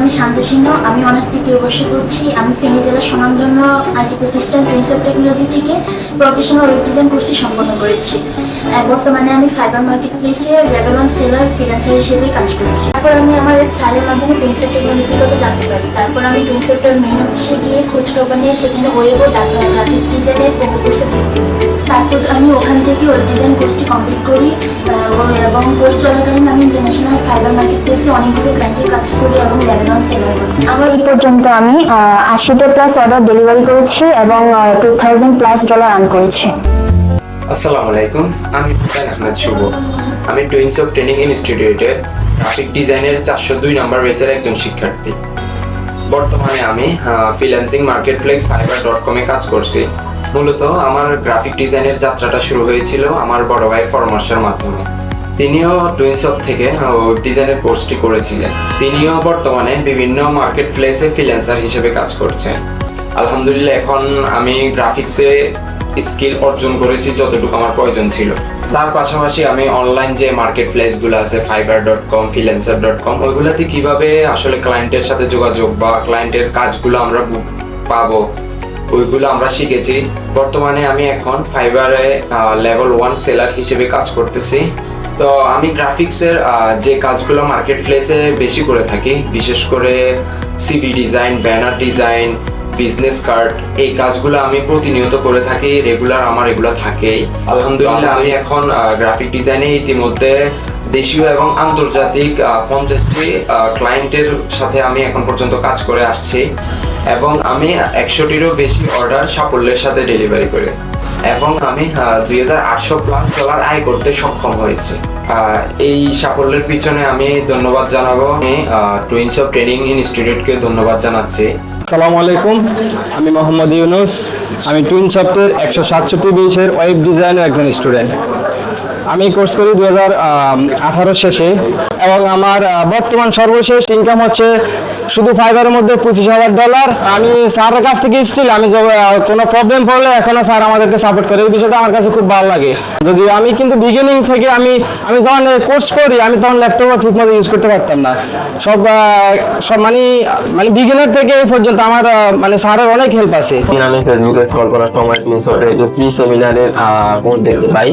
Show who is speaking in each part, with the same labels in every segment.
Speaker 1: আমি শান্ত সিংহ। আমি অনার্স তৃতীয় বর্ষে পড়ছি। আমি ফেনী জেলার স্বনামধন্য আইটি প্রতিষ্ঠান প্রিন্স অফ টেকনোলজি থেকে প্রফেশনাল ওয়েব ডিজাইন কোর্সটি সম্পন্ন করেছি। বর্তমানে আমি ফাইবার মার্কেট প্লেসে লেভেল 1 সেলার ফ্রিল্যান্সার হিসেবে কাজ করছি। তারপর আমি আমার এক স্যারের মাধ্যমে প্রিন্স অফ টেকনোলজির কথা জানতে পারি। তারপর আমি প্রিন্স অফ মেন অফিসে গিয়ে খোঁজ খবর নিয়ে সেখানে ওয়েব ও গ্রাফিক ডিজাইনের কোর্সে ভর্তি হই। তারপর আমি ওখান থেকে ওয়েব ডিজাইন কোর্সটি কমপ্লিট করি এবং কোর্স চলাকালীন আমি ইন্টারন্যাশনাল ফাইবার মার্কেট প্লেসে অনেকগুলো ক্লায়েন্টের কাজ করি এবং লেভেল 1 সেলার হই। আমার এই পর্যন্ত আমি 80টা প্লাস অর্ডার ডেলিভারি করেছি এবং $2000+ আর্ন করেছি।
Speaker 2: আসসালামু আলাইকুম, আমি হুসাইন আহমেদ শুভ। আমি টুইন্স অফ ট্রেনিং ইনস্টিটিউটের গ্রাফিক ডিজাইনের 402 নম্বর ব্যাচের একজন শিক্ষার্থী। বর্তমানে আমি ফ্রিল্যান্সিং মার্কেটপ্লেস fiverr.com এ কাজ করছি। মূলত আমার গ্রাফিক ডিজাইনের যাত্রাটা শুরু হয়েছিল আমার বড় ভাইয়ের পরামর্শের মাধ্যমে। তিনিও টুইন্স অফ থেকে ওয়েব ডিজাইনের কোর্সটি করেছিলেন। তিনিও বর্তমানে বিভিন্ন মার্কেট প্লেসে ফ্রিল্যান্সার হিসেবে কাজ করছেন। আলহামদুলিল্লাহ, এখন আমি গ্রাফিক্সে স্কিল অর্জন করেছি যতটুকু আমার প্রয়োজন ছিল। তার পাশাপাশি আমি অনলাইন যে মার্কেট প্লেসগুলো আছে fiverr.com, freelancer.com, ওইগুলোতে কিভাবে আসলে ক্লায়েন্টের সাথে যোগাযোগ বা ক্লায়েন্টের কাজগুলো আমরা পাবো ওইগুলো আমরা শিখেছি। বর্তমানে আমি এখন ফাইবারে লেভেল 1 সেলার হিসেবে কাজ করতেছি। তো আমি গ্রাফিক্সের যে কাজগুলো মার্কেট প্লেসে বেশি করে থাকি, বিশেষ করে CV design, banner design, business card, এই কাজগুলো আমি প্রতিনিয়ত করে থাকি। রেগুলার আমার এগুলো থাকেই। আলহামদুলিল্লাহ, আমি এখন গ্রাফিক ডিজাইনে ইতিমধ্যে দেশীয় এবং আন্তর্জাতিক 50টি ক্লায়েন্টের সাথে আমি এখন পর্যন্ত কাজ করে আসছি এবং আমি 100টিরও বেশি অর্ডার সাফল্যের সাথে ডেলিভারি করি এবং আমি $2800+ আয় করতে সক্ষম হয়েছি। এই সাফল্যের পিছনে আমি ধন্যবাদ জানাবো। আমি টুইন্স অফ ট্রেনিং ইনস্টিটিউটকে ধন্যবাদ জানাচ্ছি।
Speaker 3: আসসালামু আলাইকুম, আমি মোহাম্মদ ইউনুস। আমি টুইন্স অফের 167 ব্যাচের ওয়েব ডিজাইনের একজন স্টুডেন্ট। আমি কোর্স করি 2018 শেষে এবং আমার বর্তমান সর্বশেষ ইনকাম হচ্ছে শুধু ফাইবারের মধ্যে $25,000। আমি স্যারের কাছ থেকে স্টিল আমি কোনো প্রবলেম পড়লে এখনো স্যার আমাদেরকে সাপোর্ট করে। এই বিষয়টা আমার কাছে খুব ভালো লাগে। যদি আমি কিন্তু বিগিনিং থেকে আমি যখন কোর্স করি আমি তখন ল্যাপটপও ঠিকমতো ইউজ করতে পারতাম না। সব মানে বিগিনার থেকে এই পর্যন্ত আমার স্যারের অনেক হেল্প আছে।
Speaker 4: আমি ফেসবুকে স্ক্রল করার সময় টুইন্স অফের যে ফ্রি সেমিনারের কোড দেখতে পাই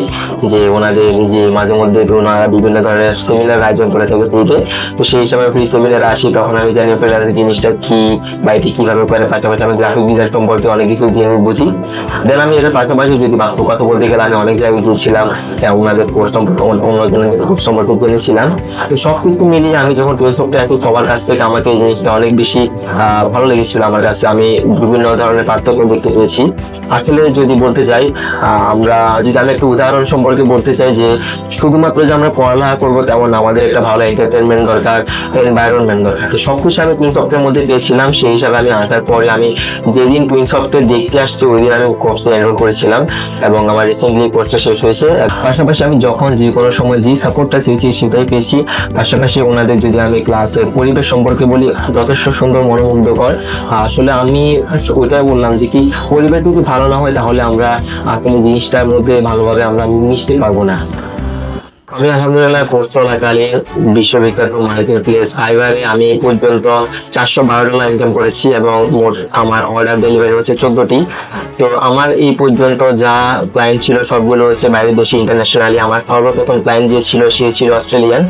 Speaker 4: যে ওনাদের যে মাঝে মধ্যে ওনারা বিভিন্ন ধরনের সেমিনার আয়োজন করে থাকে ফ্রিতে। তো সেই হিসাবে ফ্রি সেমিনারে আসি, তখন আমি জানি ফ্রিল্যান্সিং জিনিসটা কি বা এটি কিভাবে করে। পাশাপাশি আমি গ্রাফিক ডিজাইন সম্পর্কে অনেক কিছু জেনে বুঝি। দেন আমি এটার পাশাপাশি যদি বাস্তব কথা বলতে গেলে আমি অনেক জায়গায় গিয়েছিলাম, ওনাদের কোর্স সম্পর্কে অন্যজনের কোর্স সম্পর্কে জেনেছিলাম। তো সব কিছু মিলিয়ে আমি যখন টুইন্স অফে আসি সবার কাছ থেকে আমাকে এই জিনিসটা অনেক বেশি ভালো লেগেছিল। আমার কাছে আমি বিভিন্ন ধরনের পার্থক্য দেখতে পেয়েছি। আসলে যদি বলতে চাই আমি একটা উদাহরণ সম্পর্কে বলতে চাই যে শুধুমাত্র যে আমরা পড়ালেখা করবো তেমন আমাদের একটা ভালো এন্টারটেনমেন্ট দরকার, এনভায়রনমেন্ট দরকার। তো সবকিছু আমি টুইন্স অফের মধ্যে পেয়েছিলাম। সেই হিসাবে আমি আসার পরে আমি যেদিন টুইন্স অফে দেখতে আসছি ওই দিন আমি কোর্সে এনরোল করেছিলাম এবং আমার রিসেন্টলি কোর্সটা শেষ হয়েছে। পাশাপাশি আমি যখন যে কোনো সময় যে সাপোর্টটা চেয়েছি সেটাই পেয়েছি। পাশাপাশি ওনাদের যদি আমি ক্লাসের পরিবেশ সম্পর্কে বলি, যথেষ্ট সুন্দর, মনোমুগ্ধকর। আসলে আমি ওইটাই বললাম যে কি পরিবেশ যদি ভালো না হয় তাহলে আমরা আসলে জিনিসটার মধ্যে ভালোভাবে আমরা মিশতে পারবো না। আমি আলহামদুলিল্লাহ কোর্স চলাকালীন বিশ্ববিখ্যাত মার্কেট প্লেস ফাইবারে আমি এই পর্যন্ত $412 ইনকাম করেছি এবং মোট আমার অর্ডার ডেলিভারি হচ্ছে 14টি। তো আমার এই পর্যন্ত যা ক্লায়েন্ট ছিল সবগুলো হচ্ছে বাইরের দেশে, ইন্টারন্যাশনালি। আমার সর্বপ্রথম ক্লায়েন্ট যে ছিল সে ছিল অস্ট্রেলিয়ান।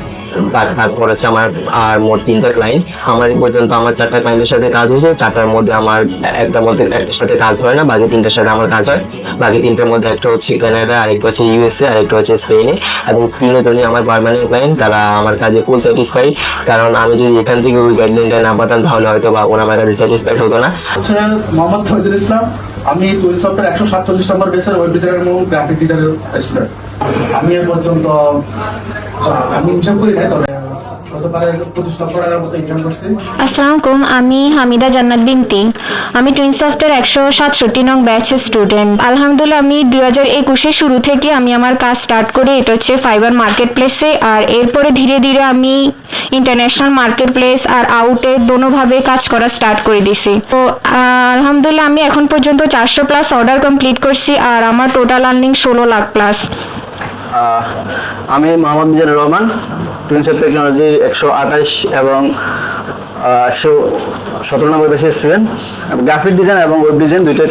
Speaker 4: তারপর হচ্ছে আমার আর মোট 3টা ক্লায়েন্ট। আমার এই পর্যন্ত আমার 4টা ক্লায়েন্টের সাথে কাজ হয়েছে। 4টার মধ্যে আমার একটার সাথে কাজ হয় না, বাকি 3টার সাথে আমার কাজ হয়। বাকি 3টার মধ্যে একটা হচ্ছে কানাডা, আরেকটা হচ্ছে ইউএসএ, আরেকটা হচ্ছে স্পেনে। এবং তিনজনই আমার পার্মানেন্ট ক্লায়েন্ট। তারা আমার কাজে ফুল স্যাটিসফাইড, কারণ আমি যদি এখান থেকে ওই গাইডলাইনটা না পাতাম তাহলে হয়তো বা ওরা আমার কাছে স্যাটিসফাইড হতো না।
Speaker 5: মোহাম্মদ শহীদুল ইসলাম। আমি টুইন্স অফের 147 নম্বর বেসের ওয়েব ডিজাইনার এবং গ্রাফিক ডিজাইনের স্টুডেন্ট। আমি এ পর্যন্ত আমি হিসাব করি নাই, তবে
Speaker 1: আসসালামু আলাইকুম, আমি হামিদা জান্নাত বিনতি। আমি টুইন্স অফের 167 নং ব্যাচের স্টুডেন্ট। আলহামদুলিল্লাহ, আমি 2021 শুরু থেকে আমি আমার কাজ স্টার্ট করি। এটা হচ্ছে ফাইবার মার্কেট প্লেসে। আর এরপরে ধীরে ধীরে আমি ইন্টারন্যাশনাল মার্কেট প্লেস আর আউটে দোনোভাবে কাজ করা স্টার্ট করে দিছি। তো আলহামদুলিল্লাহ, আমি এখন পর্যন্ত 400+ অর্ডার কমপ্লিট করছি আর আমার টোটাল আর্নিং 16 লাখ+।
Speaker 3: আমি Mohammad Mizanur Rahman, Twins of Technology 128 এবং 117 নম্বর বেসের স্টুডেন্ট। গ্রাফিক ডিজাইন এবং ওয়েব ডিজাইন দুইটাই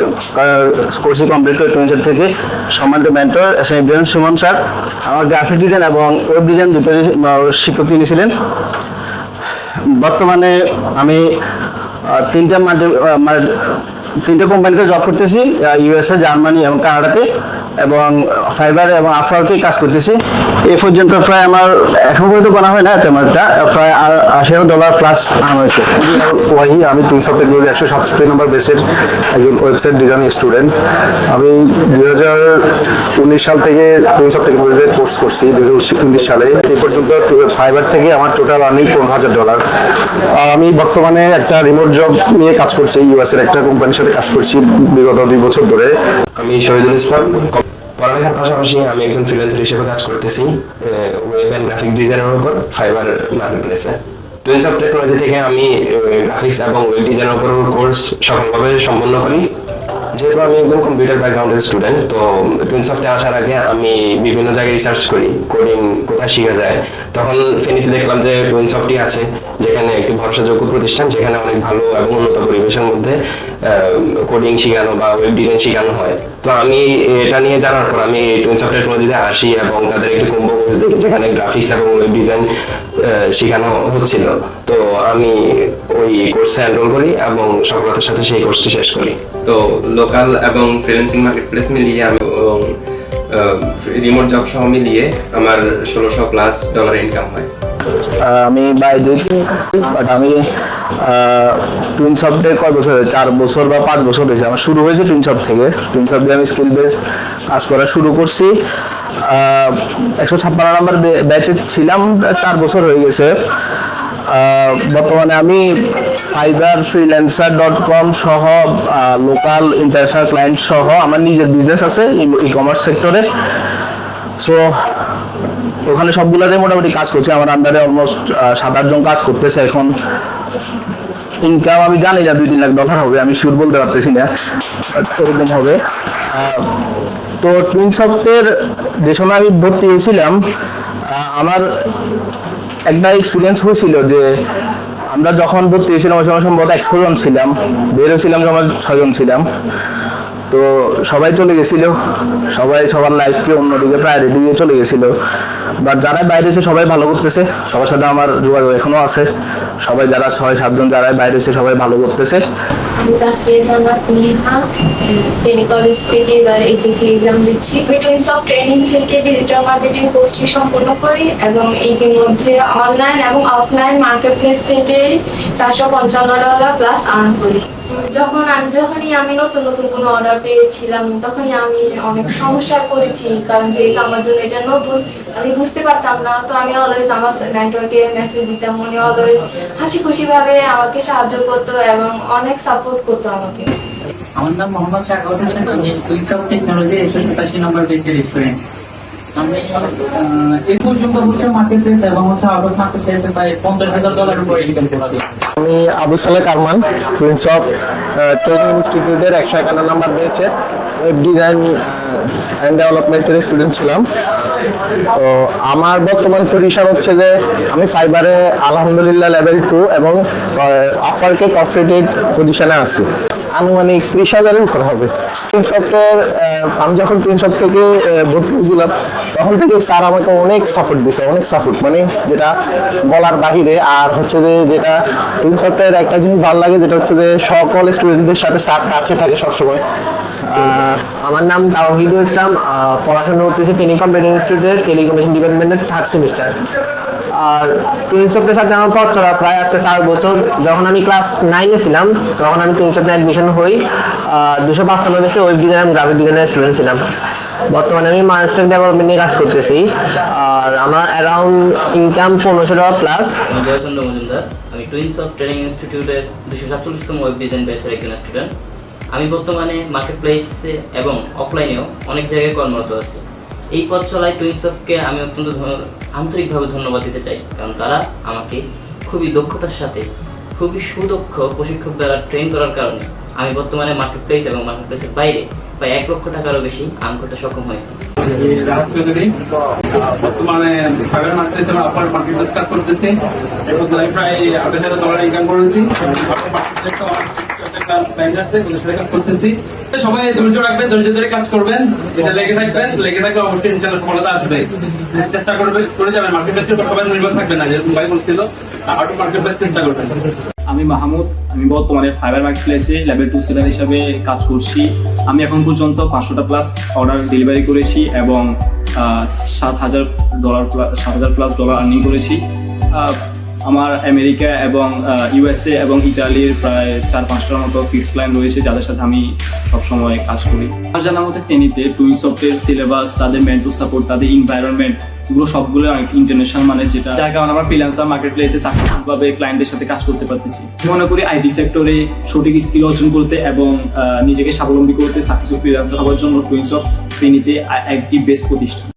Speaker 3: কোর্সই কমপ্লিট করে টুইনসপ থেকে। সম্মানিত mentor S M Ibrahim Sumon sir আমার গ্রাফিক ডিজাইন এবং ওয়েব ডিজাইন দুটোই শিক্ষক তিনি ছিলেন। বর্তমানে আমি তিনটা কোম্পানিতে জব করতেছি, ইউএসএ, জার্মানি এবং কানাডাতে, এবং ফাইবার এবং আপওয়ার্কে কাজ করতেছি। এই পর্যন্ত প্রায় আমার এখন পর্যন্ত গোনা হয় না তেমনটা, প্রায় $80 প্লাস আর্ন হয়েছে।
Speaker 6: ওয়াহি, আমি টুইনসপ টেকনোলজি 167 নম্বর বেসের একজন ওয়েবসাইট ডিজাইন স্টুডেন্ট। আমি 2019 সাল থেকে টুইনসপ টেকনোলজিতে কোর্স করছি। 2019 সালে এই পর্যন্ত ফাইবার থেকে আমার টোটাল আর্নিং $15,000। আমি বর্তমানে একটা রিমোট জব নিয়ে কাজ করছি, ইউএস এর একটা কোম্পানির সাথে কাজ করছি বিগত 2 বছর ধরে।
Speaker 2: আমি শহীদুল ইসলাম। পড়ালেখার পাশাপাশি আমি একজন ফ্রিল্যান্সার হিসেবে কাজ করতেছি ওয়েব অ্যান্ড গ্রাফিক্স ডিজাইনের উপর ফাইবার মার্কেটপ্লেসে। টুইনসপ টেকনোলজি থেকে আমি গ্রাফিক্স এবং ওয়েব ডিজাইনের উপর কোর্স সফলভাবে সম্পন্ন করি। যেহেতু আমি একজন কম্পিউটার ব্যাকগ্রাউন্ডের স্টুডেন্ট, তো টুইনসফটে আসার আগে আমি বিভিন্ন জায়গায় রিসার্চ করি কোডিং কোথায় শেখা যায়। তখন ফেনীতে দেখলাম যে টুইনসফটই আছে, যেখানে একটি ভরসাযোগ্য প্রতিষ্ঠান, যেখানে অনেক ভালো এবং উন্নত পরিবেশের মধ্যে কোডিং শেখানো বা ওয়েব ডিজাইন শেখানো হয়। তো আমি এটা নিয়ে জানার পর আমি টুইনসফট টেকনোলজিতে আসি এবং তাদের একটি কুম্ভ কোর্স দেখি যেখানে গ্রাফিক্স এবং ওয়েব ডিজাইন শেখানো হচ্ছিল। তো আমি ওই কোর্সে এনরোল করি এবং সফলতার সাথে সেই কোর্সটি শেষ করি। তো লোকাল এবং ফ্রিল্যান্সিং মার্কেটপ্লেস মিলিয়ে আমি রিমোট জব সহ মিলিয়ে আমার $1600+ ইনকাম হয়।
Speaker 3: আমি বাইরে, বাট আমি টুইনসফটে কয় বছর, 4 বছর বা 5 বছর হয়েছে আমার শুরু হয়েছে টুইনসফট থেকে। টুইনসফট দিয়ে আমি স্কিল বেস কাজ করা শুরু করছি। 156 নম্বর ব্যাচে ছিলাম, 4 বছর হয়ে গেছে। বর্তমানে আমি fiverr.freelancer.com সহ লোকাল ইন্টারন্যাশনাল ক্লায়েন্ট সহ আমার নিজের বিজনেস আছে ই কমার্স সেক্টরে। সো ওখানে সবগুলোতে মোটামুটি কাজ করছে। আমার আন্ডারে অলমোস্ট 7-8 জন কাজ করতেছে এখন। ইনকাম আমি জানি না $2-3 লাখ হবে, আমি শিওর বলতে পারতেছি না, এরকম হবে। তো টুইনসফটের যে সময় আমি ভর্তি হয়েছিলাম, আমার একটা এক্সপিরিয়েন্স হয়েছিল যে আমরা যখন ভর্তি হয়েছিলাম ওই সময় সম্ভবত 100 জন ছিলাম, বের হয়েছিলাম যখন 6 জন ছিলাম। তো সবাই চলে গেছিল, সবাই সবার লাইফকে অন্যদিকে প্রায়োরিটি দিয়ে চলে গেছিল। বাট যারা বাইরে এসে সবাই ভালো করতেছে, সবার সাথে আমার যোগাযোগ এখনো আছে। সবাই যারা 6-7 জন যারা বাইরে এসে সবাই ভালো করতেছে।
Speaker 7: আমি তাসফিয়া জান্নাত নিহা, ফেনী কলেজ থেকে এবার এইচএসসি এক্সাম দিচ্ছি। আমি টুইনসফট ট্রেনিং থেকে ডিজিটাল মার্কেটিং কোর্সটি সম্পন্ন করি এবং ইতিমধ্যে অনলাইন এবং অফলাইন মার্কেটপ্লেস থেকে $455 প্লাস আর্ন করি। যখনই আমি নতুন কোনো অর্ডার পেয়েছিলাম, তখনই আমি অনেক সমস্যায় পড়েছি, কারণ যেহেতু আমার জন্য এটা নতুন, আমি বুঝতে পারতাম না। তো আমি অলওয়েজ আমার মেন্টরকে মেসেজ দিতাম, উনি অলওয়েজ হাসি খুশিভাবে আমাকে সাহায্য করতো এবং অনেক সাপোর্ট করতো আমাকে।
Speaker 8: আমার নাম মোহাম্মদ শাকাউত হোসেন, আমি টুইনসফট টেকনোলজি 187 নম্বর বেচের স্টুডেন্ট। আমি এই পর্যন্ত মার্কেটপ্লেস এবং আউট অফ মার্কেটপ্লেসে প্রায় $50,000 উপরে ইনকাম করছি।
Speaker 3: আমি আবু সালেক আরমান, টুইনসফট ট্রেনিং ইনস্টিটিউটের 151 নম্বর বেচে ওয়েব ডিজাইন অ্যান্ড ডেভেলপমেন্টের স্টুডেন্ট ছিলাম। তো আমার বর্তমান পজিশন হচ্ছে যে আমি ফাইবারে আলহামদুলিল্লাহ লেভেল 2 এবং আপওয়ার্কে কর্পোরেট পজিশনে আছি। আনুমানিক 30,000-এর উপর হবে। টুইনসফটের আমি যখন টুইনসফট থেকে ভর্তি হয়েছিলাম তখন থেকে স্যার আমাকে অনেক সাপোর্ট দিছে, অনেক সাপোর্ট, মানে যেটা বলার বাহিরে। আর হচ্ছে যে যেটা টুইনসফটের একটা জিনিস ভালো লাগে, যেটা হচ্ছে যে সকল স্টুডেন্টদের সাথে স্যার কাছে থাকে সবসময়।
Speaker 9: আমার নাম তাওহিদুল ইসলাম, পড়াশোনা করতেছি ফেনী কম্পিউটার ইনস্টিটিউটের টেলিকমিউনিকেশন ডিপার্টমেন্টের 3rd সেমিস্টার। আর টুইনসফটের সাথে আমার পথ চলা প্রায় আজকে 4 বছর। যখন আমি ক্লাস 9-এ ছিলাম তখন আমি টুইনসফটে অ্যাডমিশন হই। 255 বেসে ওয়েব ডিজাইন এবং গ্রাফিক ডিজাইনের স্টুডেন্ট ছিলাম। বর্তমানে আমি মাস্টার ডেভেলপমেন্ট নিয়ে কাজ করতেছি। আর আমার around income $1500 plus.
Speaker 10: Jaychand Majumdar, আমি টুইনসফট ট্রেনিং ইনস্টিটিউটের 247তম ওয়েব ডিজাইন বেসের একজন স্টুডেন্ট। আমি বর্তমানে মার্কেটপ্লেসে এবং অফলাইনেও অনেক জায়গায় কর্মরত আছি। এই পথ চলায় টুইনসফটকে আমি অত্যন্ত আন্তরিকভাবে ধন্যবাদ দিতে চাই, কারণ তারা আমাকে খুবই দক্ষতার সাথে খুবই সুদক্ষ প্রশিক্ষক দ্বারা ট্রেন করার কারণে আমি বর্তমানে মার্কেটপ্লেস এবং মার্কেটপ্লেসের বাইরে প্রায় $1 লক্ষ বেশি আর্ন করতে সক্ষম হয়েছি।
Speaker 11: রাহাত চৌধুরী। বর্তমানে ফাইবার মার্কেটপ্লেস এবং আপার মার্কেটপ্লেস কাজ করতেছি। এরপর আমি প্রায় $28,000 ইনকাম করেছি। সবাই ধৈর্য রাখবেন, ধৈর্য ধরে কাজ করবেন, এটা লেগে থাকবেন, লেগে থাকলে অবশ্যই ইনশাআল্লাহ সফলতা আসবে। চেষ্টা করে যাবেন, মার্কেটপ্লেসের উপর সবাই নির্ভর থাকবে না, যেরকম ভাই বলছিল, আউট মার্কেটপ্লেস চেষ্টা করবেন।
Speaker 12: আমি মাহমুদ, আমি বর্তমানে ফাইবার মার্কেটপ্লেসে লেভেল 2 সেলার হিসাবে কাজ করছি। আমি এখন পর্যন্ত 500টা প্লাস অর্ডার ডেলিভারি করেছি এবং $7,000+ আর্নিং করেছি। আমার আমেরিকা এবং ইউএসএ এবং ইতালির প্রায় 4-5টার মতো ফিক্সড ক্লায়েন্ট রয়েছে, যাদের সাথে আমি সবসময় কাজ করি। আমার জানার মধ্যে ফেনীতে টুইনসফটের সিলেবাস, তাদের মেন্টর সাপোর্ট, তাদের এনভায়রনমেন্ট, এগুলো সবগুলো ইন্টারন্যাশনাল মানের, যেটা যার কারণে আমরা ফ্রিল্যান্সার মার্কেট প্লেসে সাকসেসফুলভাবে ক্লায়েন্টের সাথে কাজ করতে পারতেছি। মনে করি আইটি সেক্টরে সঠিক স্কিল অর্জন করতে এবং নিজেকে স্বাবলম্বী করতে সাকসেসফুল ফ্রিল্যান্সার হওয়ার জন্য টুইনসফট ফেনীতে একটি বেস্ট প্রতিষ্ঠান।